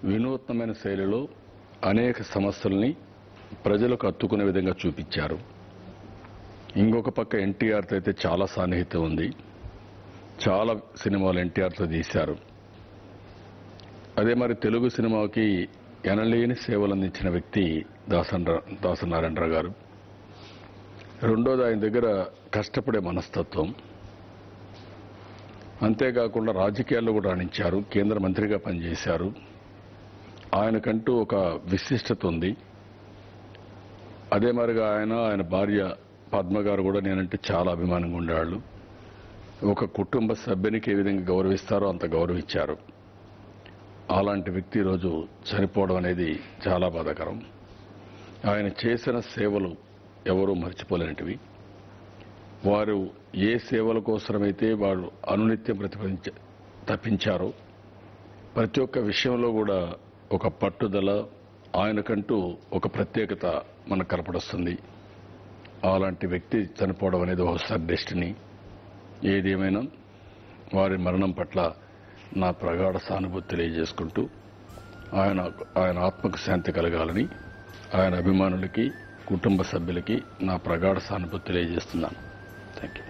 వినూత్నమైన శైలిలో అనేక సమస్యల్ని ప్రజలకు అత్తుకునే విధంగా చూపించారు. ఇంకొక పక్క ఎన్టీఆర్తో అయితే చాలా సాన్నిహిత్యం ఉంది. చాలా సినిమాలు ఎన్టీఆర్తో తీశారు. అదే మరి తెలుగు సినిమాకి ఎనలేని సేవలు అందించిన వ్యక్తి దాసనారాయణరావు గారు. రెండోది ఆయన దగ్గర కష్టపడే మనస్తత్వం. అంతేకాకుండా రాజకీయాల్లో కూడా రాణించారు. కేంద్ర మంత్రిగా పనిచేశారు. ఆయనకంటూ ఒక విశిష్టత ఉంది. అదే మరిగా ఆయన భార్య పద్మ గారు కూడా నేనంటే చాలా అభిమానంగా ఉండేవాళ్ళు. ఒక కుటుంబ సభ్యునికి ఏ విధంగా గౌరవిస్తారో అంత గౌరవించారు. అలాంటి వ్యక్తి ఈరోజు చనిపోవడం అనేది చాలా బాధాకరం. ఆయన చేసిన సేవలు ఎవరూ మర్చిపోలేనిటివి. వారు ఏ సేవల కోసమైతే వారు అనునిత్యం తప్పించారో ప్రతి ఒక్క విషయంలో కూడా ఒక పట్టుదల, ఆయనకంటూ ఒక ప్రత్యేకత మనకు కనపడొస్తుంది. అలాంటి వ్యక్తి చనిపోవడం అనేది ఒకసారి డెస్టినీ. ఏదేమైనా వారి మరణం పట్ల నా ప్రగాఢ సానుభూతి తెలియజేసుకుంటూ ఆయన ఆత్మకు శాంతి కలగాలని ఆయన అభిమానులకి, కుటుంబ సభ్యులకి నా ప్రగాఢ సానుభూతి తెలియజేస్తున్నాను. Thank you.